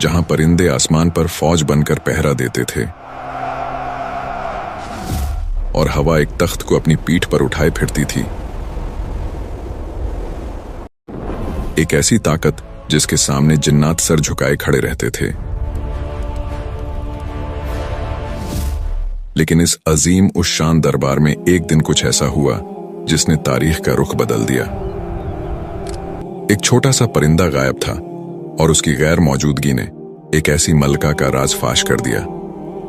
जहां परिंदे आसमान पर फौज बनकर पहरा देते थे और हवा एक तख्त को अपनी पीठ पर उठाए फिरती थी। एक ऐसी ताकत जिसके सामने जिन्नात सर झुकाए खड़े रहते थे। लेकिन इस अजीम उस शान दरबार में एक दिन कुछ ऐसा हुआ जिसने तारीख का रुख बदल दिया। एक छोटा सा परिंदा गायब था और उसकी गैर मौजूदगी ने एक ऐसी मलका का राज फाश कर दिया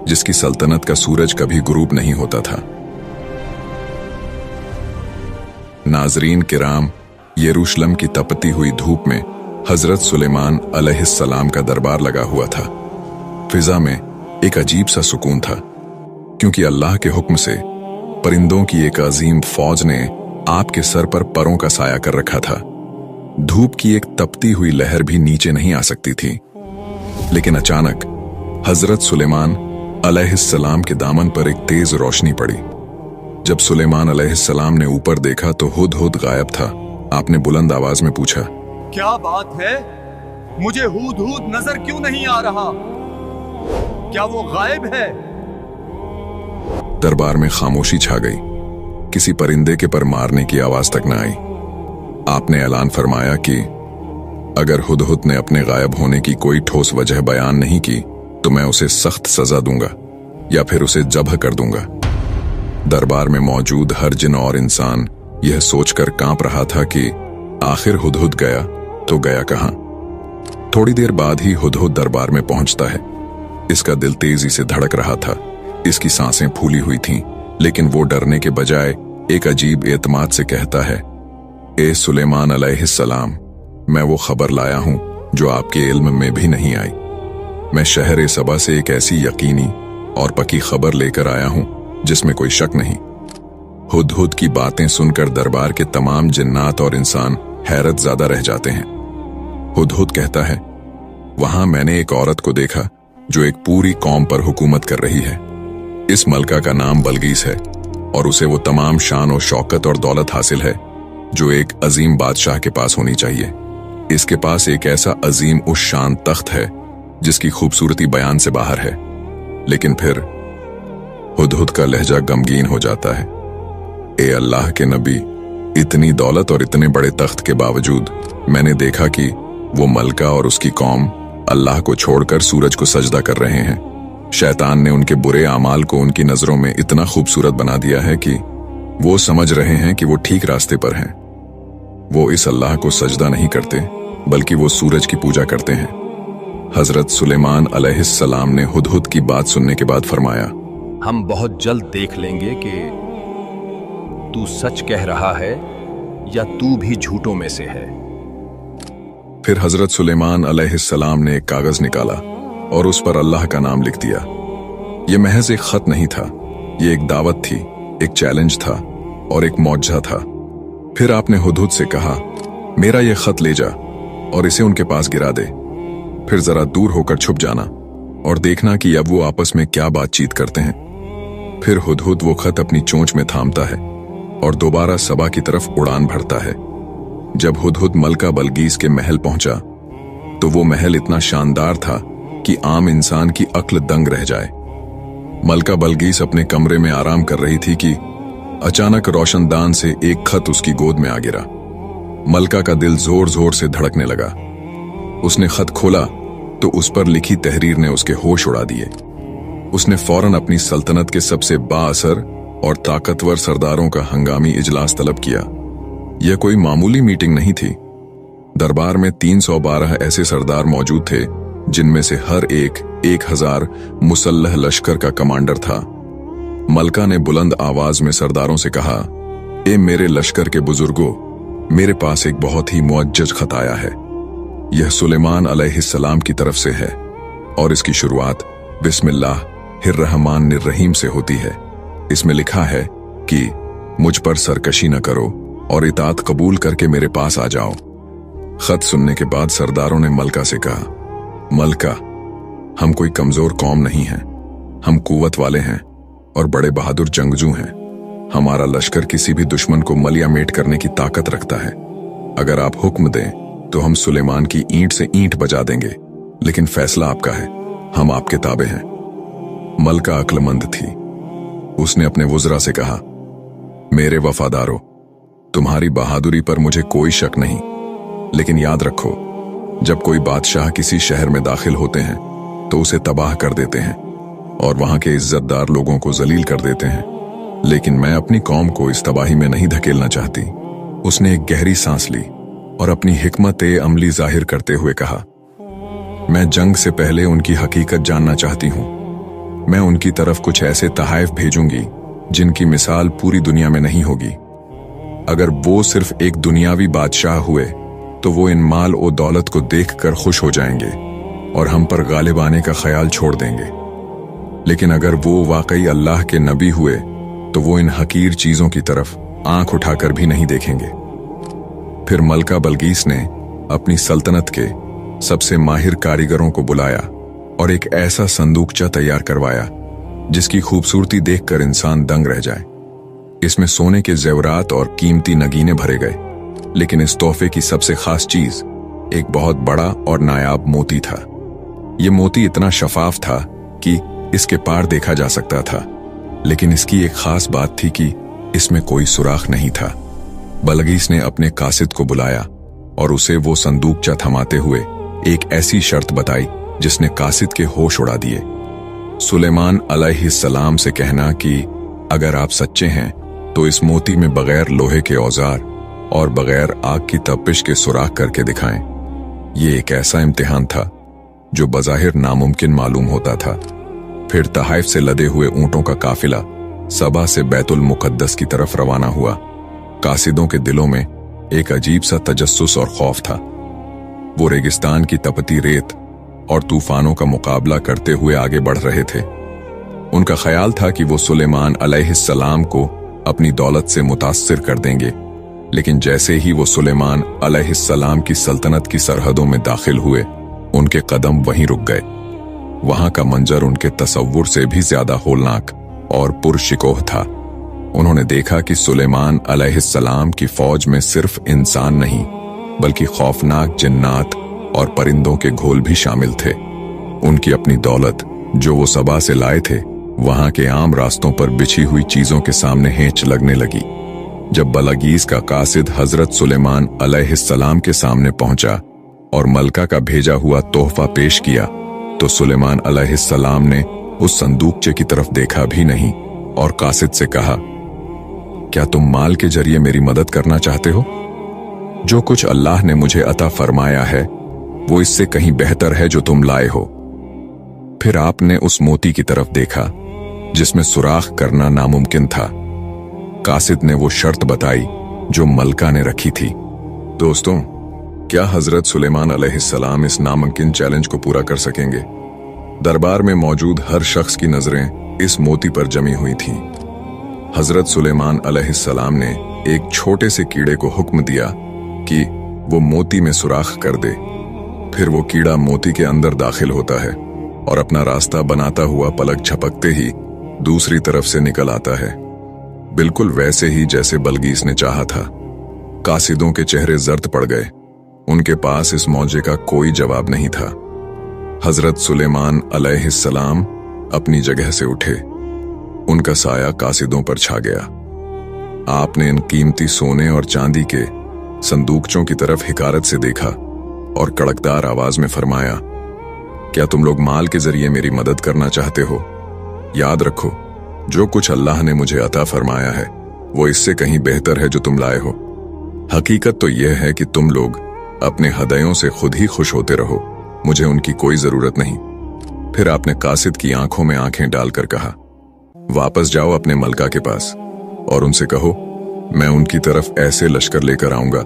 जिसकी सल्तनत का सूरज कभी गुरूब नहीं होता था। नाजरीन किराम, यरूशलेम की तपती हुई धूप में हजरत सुलेमान अलैहिस्सलाम का दरबार लगा हुआ था। फिजा में एक अजीब सा सुकून था, क्योंकि अल्लाह के हुक्म से परिंदों की एक अजीम फौज ने आपके सर पर परों का साया कर रखा था। धूप की एक तपती हुई लहर भी नीचे नहीं आ सकती थी। लेकिन अचानक हजरत सुलेमान अलैहिस्सलाम के दामन पर एक तेज रोशनी पड़ी। जब सुलेमान अलैहिस्सलाम ने ऊपर देखा तो हुदहुद गायब था। आपने बुलंद आवाज में पूछा, क्या बात है? मुझे हुदहुद नजर क्यों नहीं आ रहा? क्या वो गायब है? दरबार में खामोशी छा गई। किसी परिंदे के पर मारने की आवाज तक न आई। आपने ऐलान फरमाया कि अगर हुदहुद ने अपने गायब होने की कोई ठोस वजह बयान नहीं की तो मैं उसे सख्त सजा दूंगा या फिर उसे जब्ह कर दूंगा। दरबार में मौजूद हर जिन और इंसान यह सोचकर कांप रहा था कि आखिर हुदहुद गया तो गया कहां। थोड़ी देर बाद ही हुदहुद दरबार में पहुंचता है। इसका दिल तेजी से धड़क रहा था, इसकी सांसें फूली हुई थीं, लेकिन वो डरने के बजाय एक अजीब एतमाद से कहता है, ए सुलेमान अलैहिस्सलाम, मैं वो खबर लाया हूं जो आपके इल्म में भी नहीं आई। मैं शहर सबा से एक ऐसी यकीनी और पक्की खबर लेकर आया हूं जिसमें कोई शक नहीं। हुदहुद की बातें सुनकर दरबार के तमाम जिन्नात और इंसान हैरत ज़्यादा रह जाते हैं। हुदहुद कहता है, वहां मैंने एक औरत को देखा जो एक पूरी कौम पर हुकूमत कर रही है। इस मलका का नाम बल्गीस है और उसे वो तमाम शान और शौकत और दौलत हासिल है जो एक अजीम बादशाह के पास होनी चाहिए। इसके पास एक ऐसा अजीम उस शान तख्त है जिसकी खूबसूरती बयान से बाहर है। लेकिन फिर हुदहुद का लहजा गमगीन हो जाता है। ए अल्लाह के नबी, इतनी दौलत और इतने बड़े तख्त के बावजूद मैंने देखा कि वो मलका और उसकी कौम अल्लाह को छोड़कर सूरज को सजदा कर रहे हैं। शैतान ने उनके बुरे आमाल को उनकी नजरों में इतना खूबसूरत बना दिया है कि वो समझ रहे हैं कि वो ठीक रास्ते पर हैं। वो इस अल्लाह को सजदा नहीं करते बल्कि वो सूरज की पूजा करते हैं। हजरत सुलेमान अलैहिस्सलाम ने हुदहुद की बात सुनने के बाद फरमाया, हम बहुत जल्द देख लेंगे कि तू सच कह रहा है या तू भी झूठों में से है। फिर हजरत सुलेमान अलैहिस्सलाम ने एक कागज निकाला और उस पर अल्लाह का नाम लिख दिया। यह महज एक खत नहीं था, यह एक दावत थी, एक चैलेंज था और एक मौजज़ा था। फिर आपने हुदहुद से कहा, मेरा यह खत ले जा और इसे उनके पास गिरा दे। फिर जरा दूर होकर छुप जाना और देखना कि अब वो आपस में क्या बातचीत करते हैं। फिर हुदहुद वो खत अपनी चोंच में थामता है और दोबारा सबा की तरफ उड़ान भरता है। जब हुदहुद मलका बल्गीस के महल पहुंचा तो वो महल इतना शानदार था कि आम इंसान की अक्ल दंग रह जाए। मलका बल्गीस अपने कमरे में आराम कर रही थी कि अचानक रोशनदान से एक खत उसकी गोद में आ गिरा। मलका का दिल जोर जोर से धड़कने लगा। उसने खत खोला तो उस पर लिखी तहरीर ने उसके होश उड़ा दिए। उसने फौरन अपनी सल्तनत के सबसे बाअसर और ताकतवर सरदारों का हंगामी इजलास तलब किया। यह कोई मामूली मीटिंग नहीं थी। दरबार में 312 ऐसे सरदार मौजूद थे जिनमें से हर एक 1000 मुसल्लह लश्कर का कमांडर था। मलका ने बुलंद आवाज में सरदारों से कहा, ए मेरे लश्कर के बुजुर्गों, मेरे पास एक बहुत ही मुअज्जज खत आया है। यह सुलेमान अलैहिस्सलाम की तरफ से है और इसकी शुरुआत बिस्मिल्लाहिर्रहमानिर्रहीम से होती है। इसमें लिखा है कि मुझ पर सरकशी न करो और इताअत कबूल करके मेरे पास आ जाओ। खत सुनने के बाद सरदारों ने मलका से कहा, मलका, हम कोई कमजोर कौम नहीं हैं, हम कुव्वत वाले हैं और बड़े बहादुर जंगजू हैं। हमारा लश्कर किसी भी दुश्मन को मलिया मेट करने की ताकत रखता है। अगर आप हुक्म दें तो हम सुलेमान की ईंट से ईंट बजा देंगे, लेकिन फैसला आपका है, हम आपके ताबे हैं। मलका अक्लमंद थी। उसने अपने वुज़रा से कहा, मेरे वफादारों, तुम्हारी बहादुरी पर मुझे कोई शक नहीं, लेकिन याद रखो, जब कोई बादशाह किसी शहर में दाखिल होते हैं तो उसे तबाह कर देते हैं और वहां के इज्जतदार लोगों को जलील कर देते हैं, लेकिन मैं अपनी कौम को इस तबाही में नहीं धकेलना चाहती। उसने एक गहरी सांस ली और अपनी हिकमत-ए-अमली जाहिर करते हुए कहा, मैं जंग से पहले उनकी हकीकत जानना चाहती हूं। मैं उनकी तरफ कुछ ऐसे तहाइफ भेजूंगी जिनकी मिसाल पूरी दुनिया में नहीं होगी। अगर वो सिर्फ एक दुनियावी बादशाह हुए तो वो इन माल और दौलत को देखकर खुश हो जाएंगे और हम पर गालिब आने का ख्याल छोड़ देंगे, लेकिन अगर वो वाकई अल्लाह के नबी हुए तो वो इन हकीर चीजों की तरफ आंख उठाकर भी नहीं देखेंगे। फिर मलका बल्कीस ने अपनी सल्तनत के सबसे माहिर कारीगरों को बुलाया और एक ऐसा संदूकचा तैयार करवाया जिसकी खूबसूरती देखकर इंसान दंग रह जाए। इसमें सोने के जेवरात और कीमती नगीने भरे गए, लेकिन इस तोहफे की सबसे खास चीज एक बहुत बड़ा और नायाब मोती था। यह मोती इतना शफाफ था कि इसके पार देखा जा सकता था, लेकिन इसकी एक खास बात थी कि इसमें कोई सुराख नहीं था। बल्कीस ने अपने कासिद को बुलाया और उसे वो संदूकचा थमाते हुए एक ऐसी शर्त बताई जिसने कासिद के होश उड़ा दिए। सुलेमान अलैहिस्सलाम से कहना कि अगर आप सच्चे हैं तो इस मोती में बगैर लोहे के औजार और बगैर आग की तपिश के सुराख करके दिखाएं। ये एक ऐसा इम्तिहान था जो बज़ाहिर नामुमकिन मालूम होता था। फिर तहाइफ से लदे हुए ऊंटों का काफिला सबा से बैतुल मुकद्दस की तरफ रवाना हुआ। कासिदों के दिलों में एक अजीब सा तजस्सुस और खौफ था। वो रेगिस्तान की तपती रेत और तूफानों का मुकाबला करते हुए आगे बढ़ रहे थे। उनका ख्याल था कि वो सुलेमान अलैहिस्सलाम को अपनी दौलत से मुतासिर कर देंगे, लेकिन जैसे ही वो सुलेमान अलैहिस्सलाम की सल्तनत की सरहदों में दाखिल हुए, उनके कदम वहीं रुक गए। वहां का मंजर उनके तसव्वुर से भी ज्यादा होलनाक और पुरशिकोह था। उन्होंने देखा कि सुलेमान अलैहिस्सलाम की फौज में सिर्फ इंसान नहीं, बल्कि खौफनाक जिन्नात और परिंदों के घोल भी शामिल थे। उनकी अपनी दौलत जो वो सबा से लाए थे, वहां के आम रास्तों पर बिछी हुई चीजों के सामने हेंच लगने लगी। जब बल्कीस का कासिद हजरत सुलेमान अलैहिस्सलाम के सामने पहुंचा और मलका का भेजा हुआ तोहफा पेश किया, तो सुलेमान अलैहिस्सलाम ने उस संदूकचे की तरफ देखा भी नहीं और कासिद से कहा, क्या तुम माल के जरिए मेरी मदद करना चाहते हो? जो कुछ अल्लाह ने मुझे अता फरमाया है वो इससे कहीं बेहतर है जो तुम लाए हो। फिर आपने उस मोती की तरफ देखा जिसमें सुराख करना नामुमकिन था। कासिद ने वो शर्त बताई जो मलका ने रखी थी। दोस्तों, क्या हजरत सुलेमान अलैहिस्सलाम इस नामुमकिन चैलेंज को पूरा कर सकेंगे? दरबार में मौजूद हर शख्स की नजरें इस मोती पर जमी हुई थीं। हजरत सुलेमान अलैहिस्सलाम ने एक छोटे से कीड़े को हुक्म दिया कि वो मोती में सुराख कर दे। फिर वो कीड़ा मोती के अंदर दाखिल होता है और अपना रास्ता बनाता हुआ पलक झपकते ही दूसरी तरफ से निकल आता है, बिल्कुल वैसे ही जैसे बल्कीस ने चाहा था। कासिदों के चेहरे जर्द पड़ गए। उनके पास इस मौजे का कोई जवाब नहीं था। हजरत सुलेमान अलैहिस्सलाम अपनी जगह से उठे। उनका साया कासिदों पर छा गया। आपने इन कीमती सोने और चांदी के संदूकचों की तरफ हिकारत से देखा और कड़कदार आवाज में फरमाया, क्या तुम लोग माल के जरिए मेरी मदद करना चाहते हो? याद रखो, जो कुछ अल्लाह ने मुझे अता फरमाया है वो इससे कहीं बेहतर है जो तुम लाए हो। हकीकत तो यह है कि तुम लोग अपने हदयों से खुद ही खुश होते रहो, मुझे उनकी कोई जरूरत नहीं। फिर आपने कासिद की आंखों में आंखें डालकर कहा, वापस जाओ अपने मलका के पास और उनसे कहो, मैं उनकी तरफ ऐसे लश्कर लेकर आऊंगा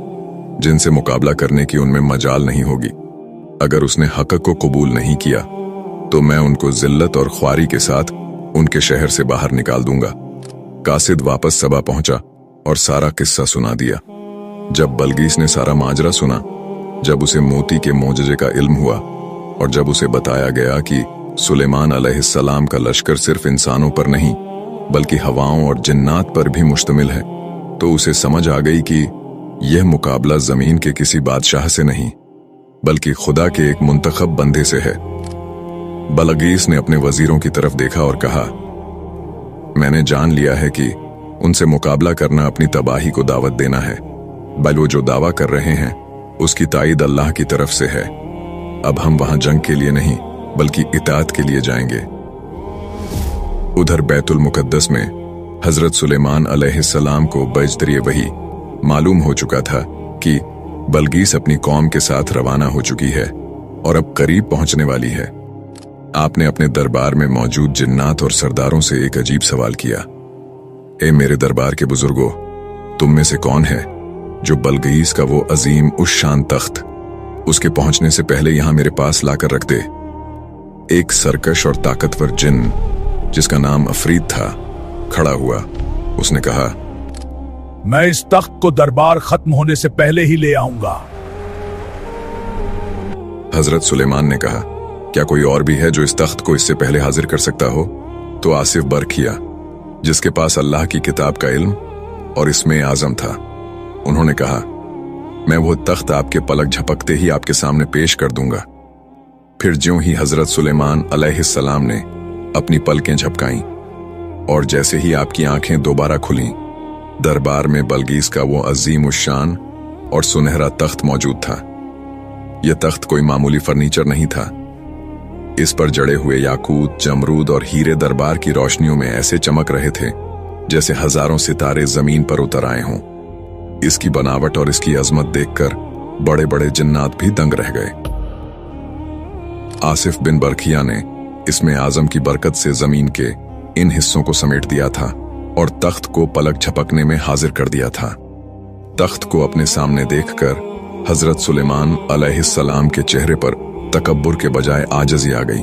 जिनसे मुकाबला करने की उनमें मजाल नहीं होगी। अगर उसने हक को कबूल नहीं किया तो मैं उनको जिल्लत और ख्वारी के साथ उनके शहर से बाहर निकाल दूंगा। कासिद वापस सबा पहुंचा और सारा किस्सा सुना दिया। जब बल्कीस ने सारा माजरा सुना, जब उसे मोती के मोजजे का इल्म हुआ और जब उसे बताया गया कि सुलेमान अलैहिस्सलाम का लश्कर सिर्फ इंसानों पर नहीं बल्कि हवाओं और जिन्नात पर भी मुश्तमिल है, तो उसे समझ आ गई कि यह मुकाबला जमीन के किसी बादशाह से नहीं बल्कि खुदा के एक मुंतखब बंदे से है। बलगीस ने अपने वजीरों की तरफ देखा और कहा, मैंने जान लिया है कि उनसे मुकाबला करना अपनी तबाही को दावत देना है। बल वो जो दावा कर रहे हैं उसकी ताईद अल्लाह की तरफ से है। अब हम वहां जंग के लिए नहीं बल्कि इताअत के लिए जाएंगे। उधर बैतुल मुकद्दस में हजरत सुलेमान अलैहिस्सलाम को बजदरिए वही मालूम हो चुका था कि बलगीस अपनी कौम के साथ रवाना हो चुकी है और अब करीब पहुंचने वाली है। आपने अपने दरबार में मौजूद जिन्नात और सरदारों से एक अजीब सवाल किया, ए मेरे दरबार के बुजुर्गों, तुम में से कौन है जो बलगीस का वो अजीम उस शान तख्त उसके पहुंचने से पहले यहां मेरे पास लाकर रख दे। एक सरकश और ताकतवर जिन जिसका नाम अफरीद था खड़ा हुआ। उसने कहा, मैं इस तख्त को दरबार खत्म होने से पहले ही ले आऊंगा। हजरत सुलेमान ने कहा, क्या कोई और भी है जो इस तख्त को इससे पहले हाजिर कर सकता हो? तो आसिफ बरखिया, जिसके पास अल्लाह की किताब का इल्म और इसमें आजम था, उन्होंने कहा, मैं वो तख्त आपके पलक झपकते ही आपके सामने पेश कर दूंगा। फिर ज्यों ही हजरत सुलेमान अलैहिस्सलाम ने अपनी पलकें झपकाईं और जैसे ही आपकी आंखें दोबारा खुलीं, दरबार में बलगीस का वो अजीम उश्शान और सुनहरा तख्त मौजूद था। यह तख्त कोई मामूली फर्नीचर नहीं था। इस पर जड़े हुए याकूत, जमरूद और हीरे दरबार की रोशनियों में ऐसे चमक रहे थे जैसे हजारों सितारे जमीन पर उतर आए हों। इसकी बनावट और इसकी अजमत देखकर बड़े बड़े जिन्नात भी दंग रह गए। आसिफ बिन बरखिया ने इसमें आजम की बरकत से जमीन के इन हिस्सों को समेट दिया था और तख्त को पलक झपकने में हाजिर कर दिया था। तख्त को अपने सामने देखकर हजरत सुलेमान अलैहिस्सलाम के चेहरे पर तकब्बुर के बजाय आजज़ी आ गई।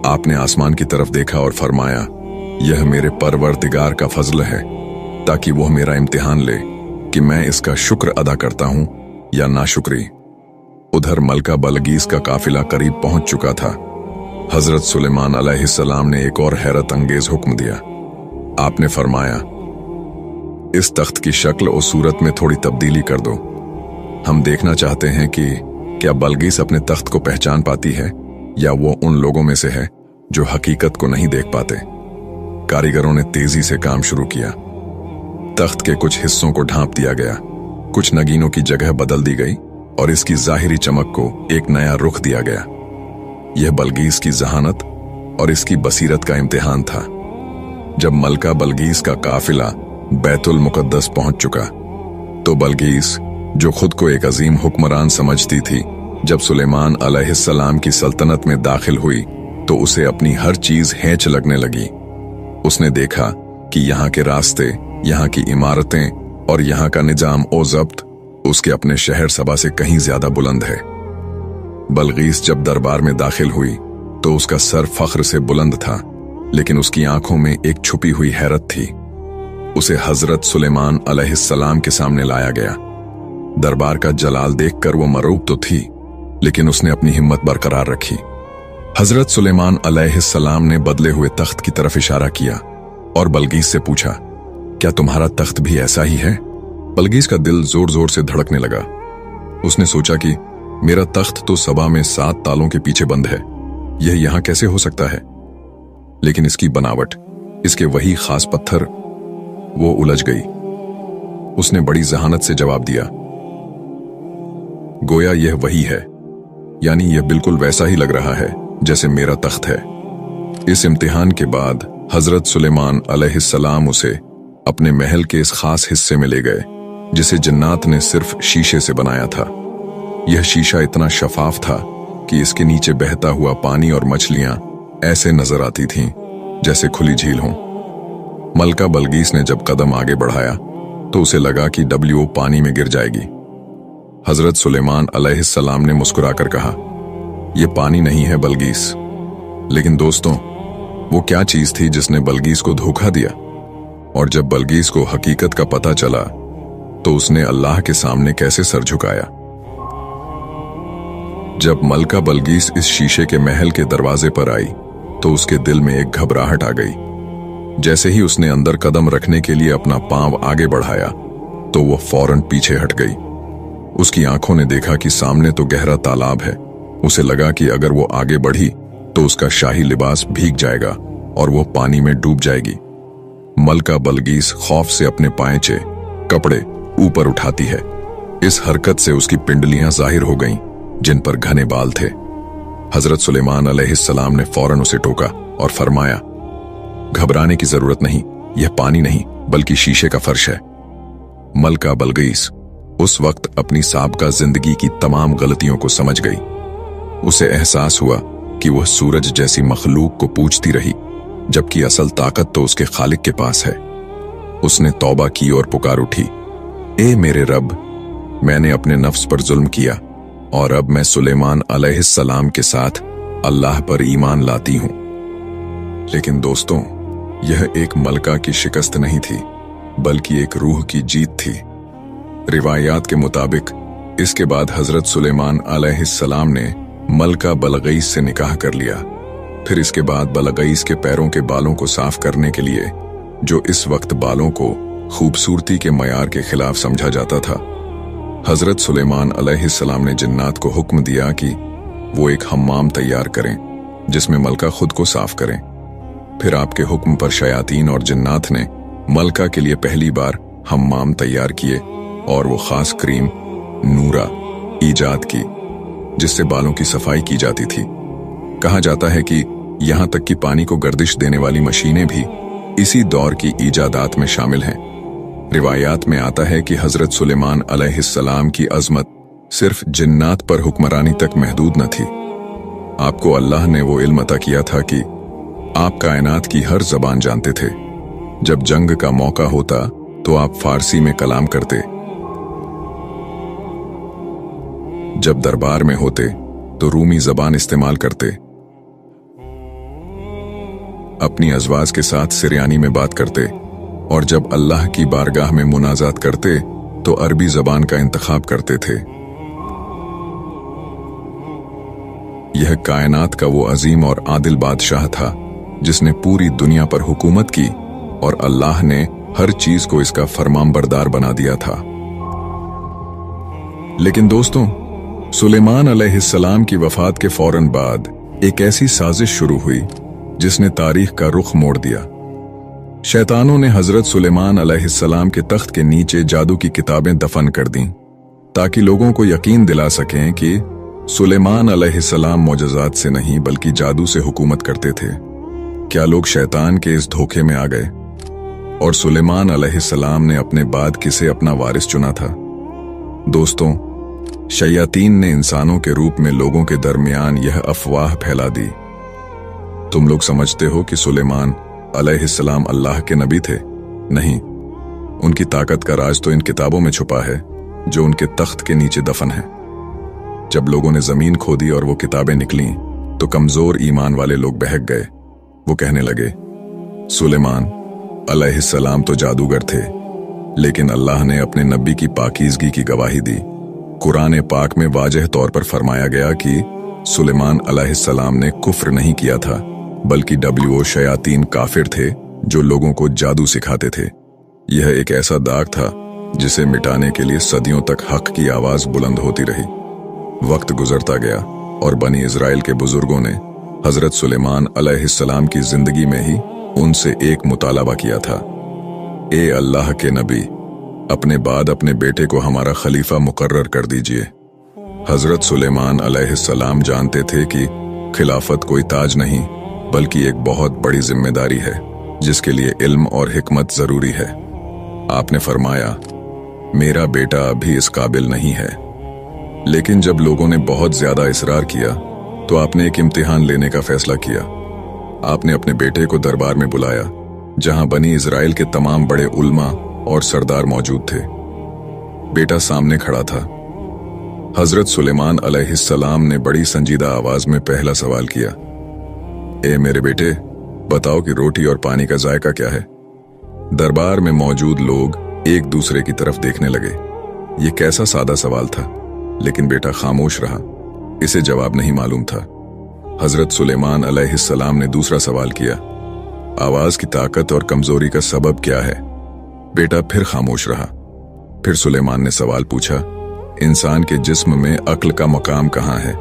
आपने आसमान की तरफ देखा और फरमाया, यह मेरे परवरदिगार का फजल है ताकि वह मेरा इम्तिहान ले कि मैं इसका शुक्र अदा करता हूं या नाशुक्री। उधर मलका बलगीस का काफिला करीब पहुंच चुका था। हजरत सुलेमान अलैहिस्सलाम ने एक और हैरत अंगेज हुक्म दिया। आपने फरमाया, इस तख्त की शक्ल और सूरत में थोड़ी तब्दीली कर दो। हम देखना चाहते हैं कि क्या बलगीस अपने तख्त को पहचान पाती है या वो उन लोगों में से है जो हकीकत को नहीं देख पाते। कारीगरों ने तेजी से काम शुरू किया। तख्त के कुछ हिस्सों को ढांप दिया गया, कुछ नगीनों की जगह बदल दी गई और इसकी जाहिरी चमक को एक नया रुख दिया गया। यह बलगीस की जहानत और इसकी बसीरत का इम्तिहान था। जब मलका बलगीस का काफिला बैतुल मुकद्दस पहुंच चुका तो बलगीस, जो खुद को एक अजीम हुक्मरान समझती थी, जब सुलेमान अलैहिस्सलाम की सल्तनत में दाखिल हुई तो उसे अपनी हर चीज हेंच लगने लगी। उसने देखा कि यहाँ के रास्ते, यहाँ की इमारतें और यहाँ का निजाम ओ ज़ब्त उसके अपने शहर सबा से कहीं ज्यादा बुलंद है। बलगीस जब दरबार में दाखिल हुई तो उसका सर फख्र से बुलंद था, लेकिन उसकी आंखों में एक छुपी हुई हैरत थी। उसे हजरत सुलेमान अलैहिस्सलाम के सामने लाया गया। दरबार का जलाल देखकर वो मरूब तो थी, लेकिन उसने अपनी हिम्मत बरकरार रखी। हजरत सुलेमान अलैहिस्सलाम ने बदले हुए तख्त की तरफ इशारा किया और बलगीस से पूछा, क्या तुम्हारा तख्त भी ऐसा ही है? बलगीस का दिल जोर जोर से धड़कने लगा। उसने सोचा कि मेरा तख्त तो सबा में 7 तालों के पीछे बंद है, यह यहां कैसे हो सकता है? लेकिन इसकी बनावट, इसके वही खास पत्थर, वो उलझ गई। उसने बड़ी जहानत से जवाब दिया, गोया यह वही है, यानी यह बिल्कुल वैसा ही लग रहा है जैसे मेरा तख्त है। इस इम्तिहान के बाद हजरत सुलेमान अलैहिस्सलाम उसे अपने महल के इस खास हिस्से में ले गए जिसे जिन्नात ने सिर्फ शीशे से बनाया था। यह शीशा इतना शफाफ था कि इसके नीचे बहता हुआ पानी और मछलियां ऐसे नजर आती थीं जैसे खुली झील हों। मलका बलगीस ने जब कदम आगे बढ़ाया तो उसे लगा कि डब्ल्यू पानी में गिर जाएगी। हजरत सुलेमान अलैहिस्सलाम ने मुस्कुराकर कहा, यह पानी नहीं है बलगीस। लेकिन दोस्तों, वो क्या चीज थी जिसने बलगीस को धोखा दिया? और जब बलगीस को हकीकत का पता चला तो उसने अल्लाह के सामने कैसे सर झुकाया? जब मलका बलगीस इस शीशे के महल के दरवाजे पर आई तो उसके दिल में एक घबराहट आ गई। जैसे ही उसने अंदर कदम रखने के लिए अपना पांव आगे बढ़ाया तो वह फौरन पीछे हट गई। उसकी आंखों ने देखा कि सामने तो गहरा तालाब है। उसे लगा कि अगर वो आगे बढ़ी तो उसका शाही लिबास भीग जाएगा और वो पानी में डूब जाएगी। मलका बलगीस खौफ से अपने पांचे कपड़े ऊपर उठाती है। इस हरकत से उसकी पिंडलियां जाहिर हो गईं, जिन पर घने बाल थे। हजरत सुलेमान अलैहिस्सलाम ने फौरन उसे टोका और फरमाया, घबराने की जरूरत नहीं, यह पानी नहीं बल्कि शीशे का फर्श है। मलका बलगीस उस वक्त अपनी साबका जिंदगी की तमाम गलतियों को समझ गई। उसे एहसास हुआ कि वह सूरज जैसी मखलूक को पूजती रही, जबकि असल ताकत तो उसके खालिक के पास है। उसने तौबा की और पुकार उठी, ए मेरे रब, मैंने अपने नफ्स पर जुल्म किया और अब मैं सुलेमान अलैहिस्सलाम के साथ अल्लाह पर ईमान लाती हूं। लेकिन दोस्तों, यह एक मलका की शिकस्त नहीं थी, बल्कि एक रूह की जीत थी। रिवायात के मुताबिक इसके बाद हजरत सुलेमान अलैहिस्सलाम ने मलका बलगईस से निकाह कर लिया। फिर इसके बाद बलगईस के पैरों के बालों को साफ करने के लिए, जो इस वक्त बालों को खूबसूरती के मयार के खिलाफ समझा जाता था, हजरत सुलेमान अलैहिस्सलाम ने जिन्नात को हुक्म दिया कि वो एक हम्माम तैयार करें जिसमें मलका खुद को साफ करें। फिर आपके हुक्म पर शयातीन और जिन्नात ने मलका के लिए पहली बार हम्माम तैयार किए और वो खास क्रीम नूरा ईजाद की जिससे बालों की सफाई की जाती थी। कहा जाता है कि यहां तक कि पानी को गर्दिश देने वाली मशीनें भी इसी दौर की ईजादात में शामिल हैं। रिवायात में आता है कि हजरत सुलेमान अलैहिस्सलाम की अजमत सिर्फ जिन्नात पर हुक्मरानी तक महदूद न थी। आपको अल्लाह ने वो इल्म अता किया था कि आप कायनात की हर जबान जानते थे। जब जंग का मौका होता तो आप फारसी में कलाम करते, जब दरबार में होते तो रूमी जबान इस्तेमाल करते, अपनी अजवाज के साथ सिरियानी में बात करते, और जब अल्लाह की बारगाह में मुनाजात करते तो अरबी जबान का इंतखाब करते थे। यह कायनात का वो अजीम और आदिल बादशाह था जिसने पूरी दुनिया पर हुकूमत की और अल्लाह ने हर चीज को इसका फरमानबरदार बना दिया था। लेकिन दोस्तों, सुलेमान अलैहिस्सलाम की वफात के फौरन बाद एक ऐसी साजिश शुरू हुई जिसने तारीख का रुख मोड़ दिया। शैतानों ने हजरत सुलेमान अलैहिस्सलाम के तख्त के नीचे जादू की किताबें दफन कर दीं ताकि लोगों को यकीन दिला सकें कि सुलेमान अलैहिस्सलाम मोजज़ात से नहीं बल्कि जादू से हुकूमत करते थे। क्या लोग शैतान के इस धोखे में आ गए और सुलेमान अलैहिस्सलाम ने अपने बाद किसे अपना वारिस चुना था? दोस्तों, शयातीन ने इंसानों के रूप में लोगों के दरमियान यह अफवाह फैला दी। तुम लोग समझते हो कि सुलेमान अलैहिस्सलाम अल्लाह के नबी थे? नहीं, उनकी ताकत का राज तो इन किताबों में छुपा है जो उनके तख्त के नीचे दफन है। जब लोगों ने जमीन खोदी और वो किताबें निकली तो कमजोर ईमान वाले लोग बहक गए। वो कहने लगे, सुलेमान अलैहिस्सलाम तो जादूगर थे, लेकिन अल्लाह ने अपने नबी की पाकीज़गी की गवाही दी। कुरान पाक में वाज़ेह तौर पर फरमाया गया कि सुलेमान अलैहिस्सलाम ने कुफ्र नहीं किया था, बल्कि शयातीन काफिर थे जो लोगों को जादू सिखाते थे। यह एक ऐसा दाग था जिसे मिटाने के लिए सदियों तक हक की आवाज बुलंद होती रही। वक्त गुजरता गया और बनी इजराइल के बुजुर्गों ने हजरत सुलेमान अलैहिस्सलाम की जिंदगी में ही उनसे एक मुतालबा किया था, ए अल्लाह के नबी, अपने बाद अपने बेटे को हमारा खलीफा मुकर्रर कर दीजिए। हजरत सुलेमान अलैहिस्सलाम जानते थे कि खिलाफत कोई ताज नहीं बल्कि एक बहुत बड़ी जिम्मेदारी है जिसके लिए इल्म और हिकमत जरूरी है। आपने फरमाया, मेरा बेटा अभी इस काबिल नहीं है। लेकिन जब लोगों ने बहुत ज्यादा इसरार किया तो आपने एक इम्तिहान लेने का फैसला किया। आपने अपने बेटे को दरबार में बुलाया जहां बनी इजराइल के तमाम बड़े उल्मा और सरदार मौजूद थे। बेटा सामने खड़ा था। हजरत सुलेमान अलैहिस्सलाम ने बड़ी संजीदा आवाज में पहला सवाल किया, ए मेरे बेटे, बताओ कि रोटी और पानी का जायका क्या है? दरबार में मौजूद लोग एक दूसरे की तरफ देखने लगे। ये कैसा सादा सवाल था, लेकिन बेटा खामोश रहा। इसे जवाब नहीं मालूम था। हजरत सुलेमान अलैहिस्सलाम ने दूसरा सवाल किया, आवाज की ताकत और कमजोरी का सबब क्या है? बेटा फिर खामोश रहा। फिर सुलेमान ने सवाल पूछा, इंसान के जिस्म में अक्ल का मकाम कहाँ है?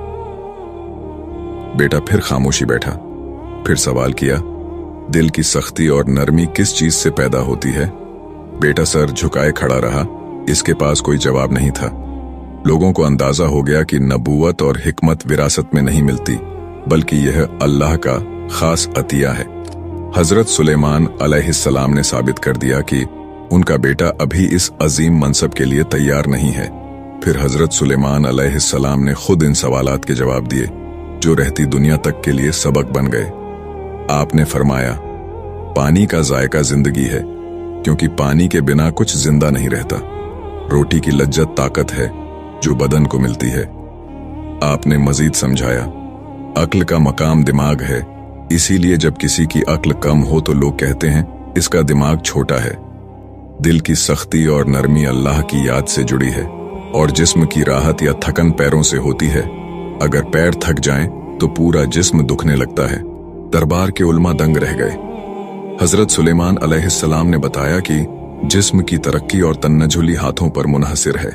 बेटा फिर खामोशी बैठा, फिर सवाल किया, दिल की सख्ती और नरमी किस चीज से पैदा होती है? बेटा सर झुकाए खड़ा रहा, इसके पास कोई जवाब नहीं था। लोगों को अंदाजा हो गया कि नबूवत और हिकमत विरासत में नहीं मिलती, बल्कि यह अल्लाह का खास अतिया है। हजरत सुलेमान अलैहिस्सलाम ने साबित कर दिया कि उनका बेटा अभी इस अजीम मनसब के लिए तैयार नहीं है। फिर हजरत सुलेमान अलैहिस्सलाम ने खुद इन सवालात के जवाब दिए, जो रहती दुनिया तक के लिए सबक बन गए। आपने फरमाया, पानी का जायका जिंदगी है, क्योंकि पानी के बिना कुछ जिंदा नहीं रहता। रोटी की लज्जत ताकत है जो बदन को मिलती है। आपने मजीद समझाया, अक्ल का मकाम दिमाग है, इसीलिए जब किसी की अक्ल कम हो तो लोग कहते हैं इसका दिमाग छोटा है। दिल की सख्ती और नरमी अल्लाह की याद से जुड़ी है, और जिस्म की राहत या थकन पैरों से होती है। अगर पैर थक जाएं तो पूरा जिस्म दुखने लगता है। दरबार के उलमा दंग रह गए। हजरत सुलेमान अलैहिस्सलाम ने बताया कि जिस्म की तरक्की और तन्नजुली हाथों पर मुनहसिर है।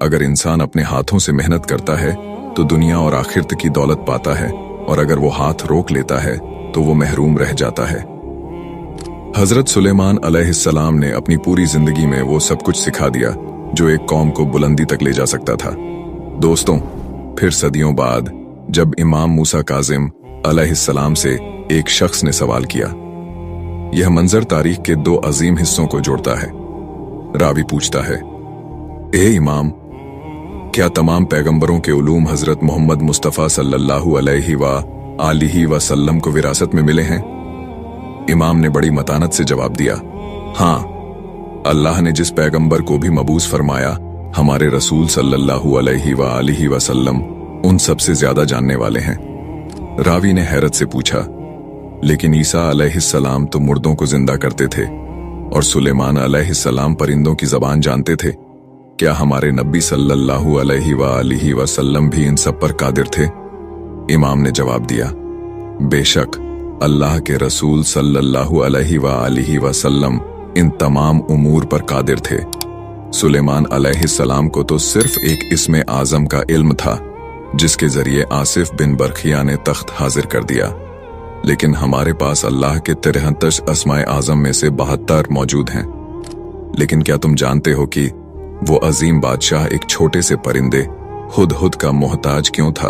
अगर इंसान अपने हाथों से मेहनत करता है तो दुनिया और आखिरत की दौलत पाता है, और अगर वो हाथ रोक लेता है तो वो महरूम रह जाता है। हजरत सुलेमान अलैहिस्सलाम ने अपनी पूरी जिंदगी में वो सब कुछ सिखा दिया जो एक कौम को बुलंदी तक ले जा सकता था। दोस्तों, फिर सदियों बाद जब इमाम मूसा काजिम अलैहिस्सलाम से एक शख्स ने सवाल किया, यह मंजर तारीख के दो अजीम हिस्सों को जोड़ता है। रावी पूछता है, ए इमाम, क्या तमाम पैगंबरों के उलूम हजरत मोहम्मद मुस्तफ़ा सल्लल्लाहु अलैहि वसल्लम को विरासत में मिले हैं? इमाम ने बड़ी मतानत से जवाब दिया, हाँ, अल्लाह ने जिस पैगंबर को भी मबूस फरमाया, हमारे रसूल सल्लल्लाहु अलैहि वसल्लम उन सबसे ज्यादा जानने वाले हैं। रावी ने हैरत से पूछा, लेकिन ईसा अलैहिस्सलाम तो मुर्दों को जिंदा करते थे और सुलेमान अलैहिस्सलाम परिंदों की जबान जानते थे। क्या हमारे नबी सल्लल्लाहु अलैहि वसल्लम भी इन सब पर कादिर थे? इमाम ने जवाब दिया, बेशक अल्लाह के रसूल सल्लल्लाहु अलैहि वसल्लम इन तमाम उमूर पर कादिर थे। सुलेमान अलैहिस्सलाम को तो सिर्फ एक इस्मे आजम का इल्म था, जिसके जरिए आसिफ बिन बरखिया ने तख्त हाजिर कर दिया, लेकिन हमारे पास अल्लाह के 73 अस्माए आजम में से 72 मौजूद हैं। लेकिन क्या तुम जानते हो कि वो अजीम बादशाह एक छोटे से परिंदे हुदहुद का मोहताज क्यों था?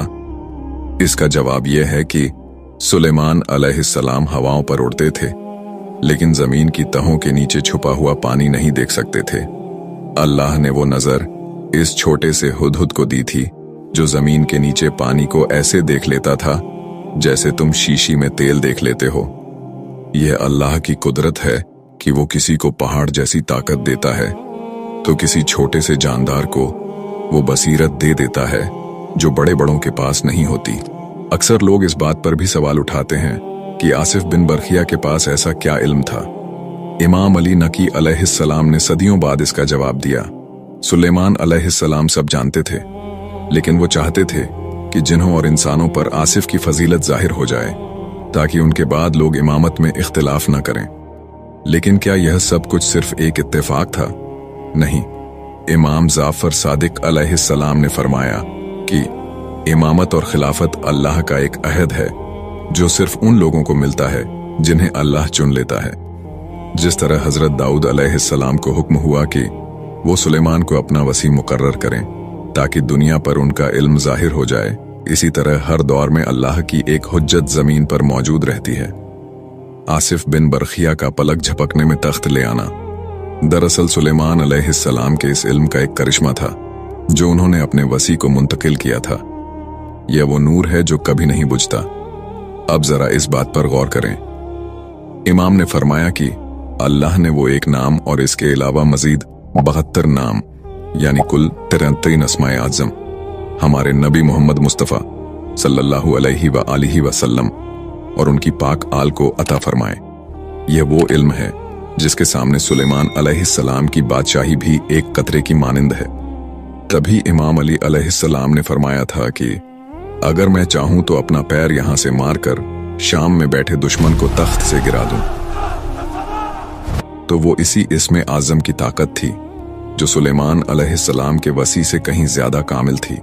इसका जवाब यह है कि सुलेमान अलैहिस्सलाम हवाओं पर उड़ते थे, लेकिन जमीन की तहों के नीचे छुपा हुआ पानी नहीं देख सकते थे। अल्लाह ने वो नजर इस छोटे से हुदहुद को दी थी, जो जमीन के नीचे पानी को ऐसे देख लेता था जैसे तुम शीशी में तेल देख लेते हो। यह अल्लाह की कुदरत है कि वो किसी को पहाड़ जैसी ताकत देता है तो किसी छोटे से जानदार को वो बसीरत दे देता है जो बड़े बड़ों के पास नहीं होती। अक्सर लोग इस बात पर भी सवाल उठाते हैं कि आसिफ बिन बरखिया के पास ऐसा क्या इल्म था। इमाम अली नकी अलैहिस्सलाम ने सदियों बाद इसका जवाब दिया, सुलेमान अलैहिस्सलाम सब जानते थे, लेकिन वो चाहते थे कि जिन्हों और इंसानों पर आसिफ की फजीलत जाहिर हो जाए, ताकि उनके बाद लोग इमामत में इख्तिलाफ न करें। लेकिन क्या यह सब कुछ सिर्फ एक इत्तेफाक था? नहीं। इमाम जाफर सादिक अलैहिस्सलाम ने फरमाया कि इमामत और खिलाफत अल्लाह का एक अहद है जो सिर्फ उन लोगों को मिलता है जिन्हें अल्लाह चुन लेता है। जिस तरह हजरत दाऊद अलैहिस्सलाम को हुक्म हुआ कि वो सुलेमान को अपना वसी मुकर्रर करें ताकि दुनिया पर उनका इल्म जाहिर हो जाए, इसी तरह हर दौर में अल्लाह की एक हुज्जत जमीन पर मौजूद रहती है। आसिफ बिन बरखिया का पलक झपकने में तख्त ले आना दरअसल सुलेमान अलैहिस्सलाम के इस इल्म का एक करिश्मा था जो उन्होंने अपने वसी को मुंतकिल किया था। यह वो नूर है जो कभी नहीं बुझता। अब जरा इस बात पर गौर करें। इमाम ने फरमाया कि अल्लाह ने वो एक नाम और इसके अलावा मजीद 72 नाम यानी कुल 73 अस्माए आज़म हमारे नबी मोहम्मद मुस्तफ़ा सल्लल्लाहु अलैहि वसल्लम और उनकी पाक आल को अता फरमाए। यह वो इल्म है जिसके सामने सुलेमान अलैहिस्सलाम की बादशाही भी एक कतरे की मानिंद है। तभी इमाम अली अलैहिस्सलाम ने फरमाया था कि अगर मैं चाहूं तो अपना पैर यहां से मारकर शाम में बैठे दुश्मन को तख्त से गिरा दूं। तो वो इसी इस्मे आज़म की ताकत थी जो सुलेमान अलैहिस्सलाम के वसी से कहीं ज्यादा कामिल थी।